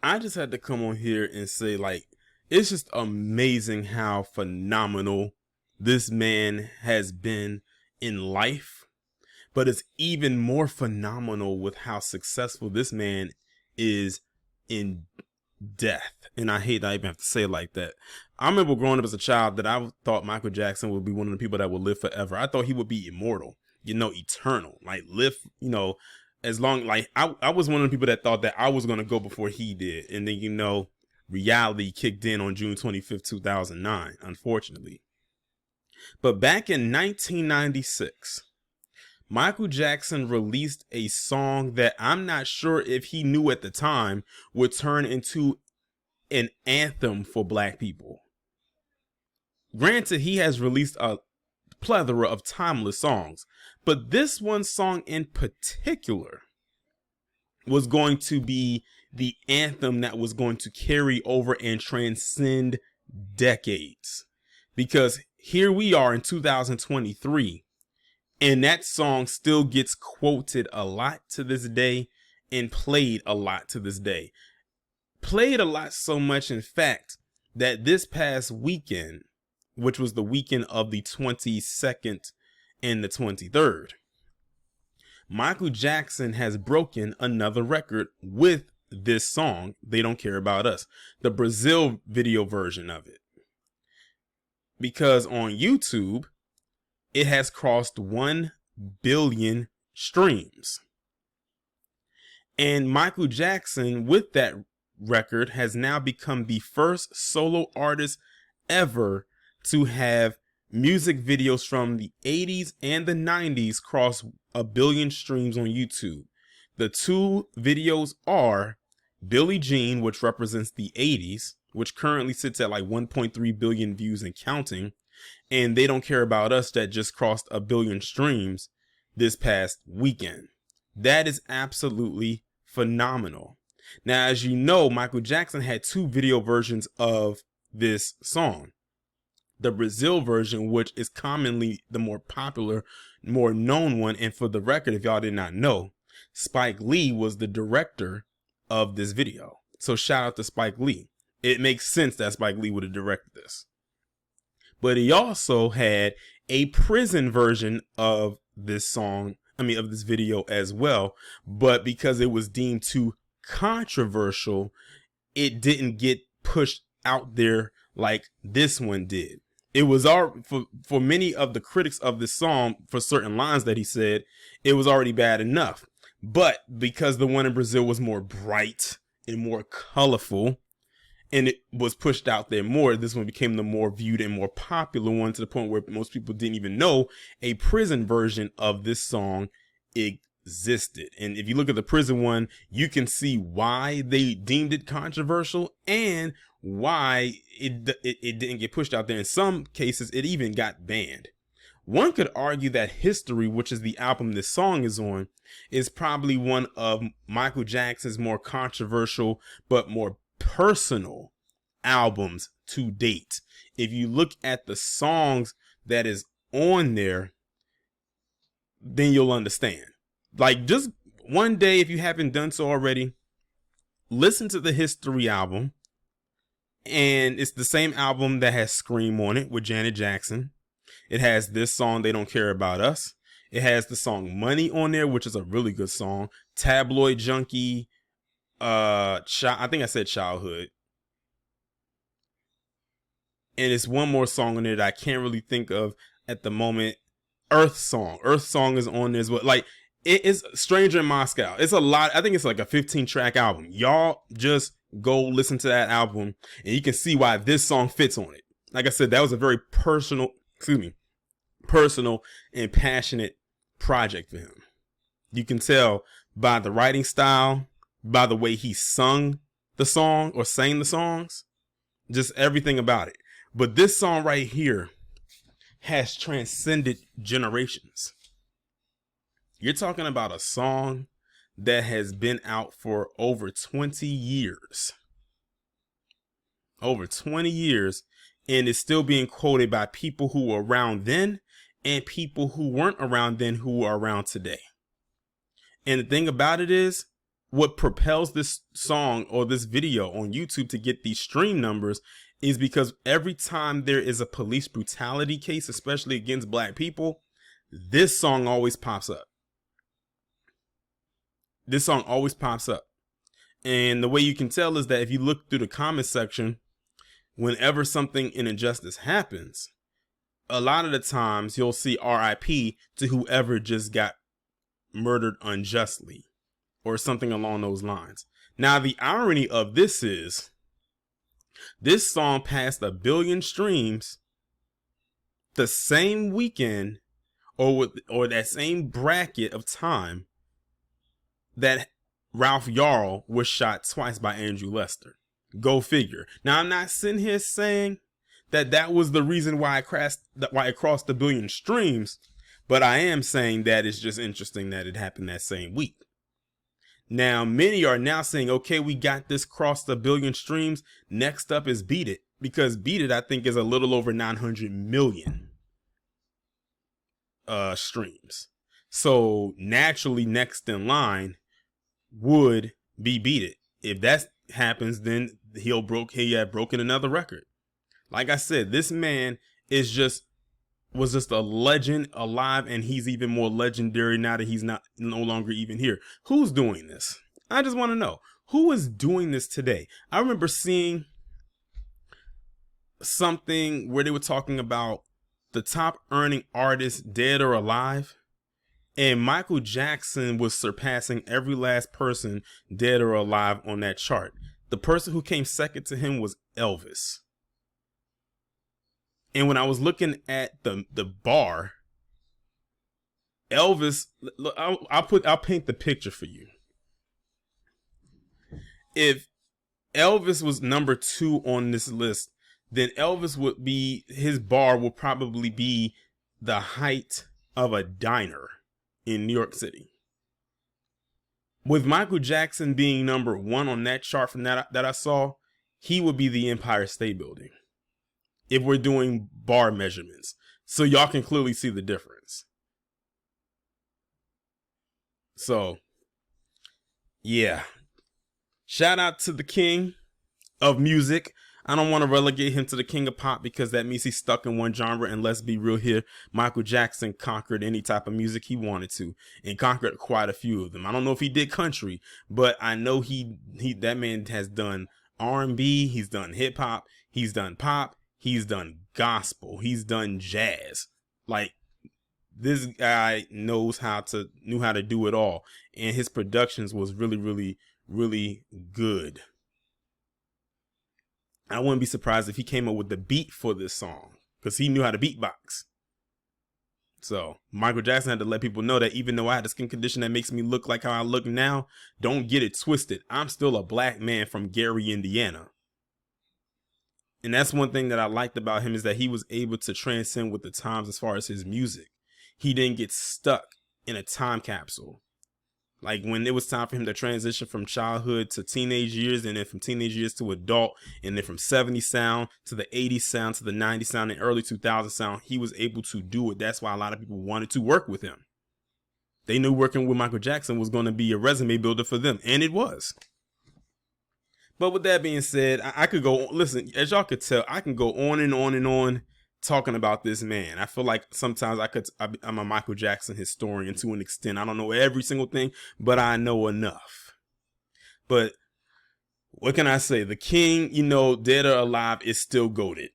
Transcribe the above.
I just had to come on here and say, like, it's just amazing how phenomenal this man has been in life, but it's even more phenomenal with how successful this man is in death. And I hate that I even have to say it like that. I remember growing up as a child that I thought Michael Jackson would be one of the people that would live forever. I thought he would be immortal, eternal, like live, as long, like I was one of the people that thought that I was going to go before he did. And then, reality kicked in on June 25th, 2009, unfortunately. But back in 1996, Michael Jackson released a song that I'm not sure if he knew at the time would turn into an anthem for black people. Granted, he has released a plethora of timeless songs, but this one song in particular was going to be the anthem that was going to carry over and transcend decades. Because here we are in 2023, and that song still gets quoted a lot to this day and played a lot to this day. Played a lot, so much, in fact, that this past weekend, which was the weekend of the 22nd and the 23rd, Michael Jackson has broken another record with this song, They Don't Care About Us, the Brazil video version of it. Because on YouTube, it has crossed 1 billion streams. And Michael Jackson, with that record, has now become the first solo artist ever to have music videos from the 80s and the 90s cross 1 billion streams on YouTube. The two videos are Billie Jean, which represents the 80s, which currently sits at like 1.3 billion views and counting, and They Don't Care About Us, that just crossed 1 billion streams this past weekend. That is absolutely phenomenal. Now, as you know, Michael Jackson had two video versions of this song. The Brazil version, which is commonly the more popular, more known one. And for the record, if y'all did not know, Spike Lee was the director of this video. So shout out to Spike Lee. It makes sense that Spike Lee would have directed this. But he also had a prison version of this song, of this video as well. But because it was deemed too controversial, it didn't get pushed out there like this one did. It was for many of the critics of this song, for certain lines that he said, it was already bad enough. But because the one in Brazil was more bright and more colorful, and it was pushed out there more, this one became the more viewed and more popular one, to the point where most people didn't even know a prison version of this song existed. And if you look at the prison one, you can see why they deemed it controversial and why it didn't get pushed out there. In some cases, it even got banned. One could argue that History, which is the album this song is on, is probably one of Michael Jackson's more controversial but more personal albums to date. If you look at the songs that is on there, then you'll understand. Like, just one day, if you haven't done so already, listen to the History album. And it's the same album that has Scream on it with Janet Jackson. It has this song, They Don't Care About Us. It has the song Money on there, which is a really good song. Tabloid Junkie. I think I said Childhood. And it's one more song on there that I can't really think of at the moment. Earth Song. Earth Song is on there as well. Like, it is Stranger in Moscow. It's a lot. I think it's like a 15-track album. Y'all just go listen to that album and you can see why this song fits on it. Like I said, that was a very personal and passionate project for him. You can tell by the writing style, by the way he sung the song or sang the songs, just everything about it. But this song right here has transcended generations. You're talking about a song that has been out for over 20 years. Over 20 years, and is still being quoted by people who were around then and people who weren't around then who are around today. And the thing about it is, what propels this song or this video on YouTube to get these stream numbers is because every time there is a police brutality case, especially against black people, this song always pops up. This song always pops up. And the way you can tell is that if you look through the comment section, whenever something in injustice happens, a lot of the times you'll see RIP to whoever just got murdered unjustly or something along those lines. Now, the irony of this is this song passed 1 billion streams the same weekend or that same bracket of time that Ralph Yarl was shot twice by Andrew Lester. Go figure. Now, I'm not sitting here saying that was the reason why it crossed the 1 billion streams, but I am saying that it's just interesting that it happened that same week. Now, many are now saying, okay, we got this crossed 1 billion streams. Next up is Beat It, because Beat It, I think, is a little over 900 million streams. So naturally, next in line would be Beat It. If that happens, then he had broken another record. Like I said, this man was just a legend alive, and he's even more legendary now that he's no longer even here. Who's doing this? I just want to know who is doing this today. I remember seeing something where they were talking about the top earning artists, dead or alive, and Michael Jackson was surpassing every last person, dead or alive, on that chart. The person who came second to him was Elvis. And when I was looking at the bar, Elvis, I'll paint the picture for you. If Elvis was number 2 on this list, then Elvis his bar will probably be the height of a diner in New York City. With Michael Jackson being number 1 on that chart from that I saw, he would be the Empire State Building, if we're doing bar measurements. So y'all can clearly see the difference. So, yeah. Shout out to the king of music. I don't want to relegate him to the king of pop because that means he's stuck in one genre. And let's be real here, Michael Jackson conquered any type of music he wanted to, and conquered quite a few of them. I don't know if he did country, but I know that man has done R&B, he's done hip hop, he's done pop, he's done gospel, he's done jazz. Like, this guy knew how to do it all, and his productions was really, really, really good. I wouldn't be surprised if he came up with the beat for this song, because he knew how to beatbox. So Michael Jackson had to let people know that even though I had a skin condition that makes me look like how I look now, don't get it twisted. I'm still a black man from Gary, Indiana. And that's one thing that I liked about him, is that he was able to transcend with the times as far as his music. He didn't get stuck in a time capsule. Like when it was time for him to transition from childhood to teenage years, and then from teenage years to adult, and then from 70s sound to the 80s sound to the 90s sound and early 2000s sound, he was able to do it. That's why a lot of people wanted to work with him. They knew working with Michael Jackson was going to be a resume builder for them, and it was. But with that being said, I could go, listen, as y'all could tell, I can go on and on and on talking about this man. I feel like sometimes I'm a Michael Jackson historian to an extent. I don't know every single thing, but I know enough. But what can I say? The king, dead or alive, is still goated.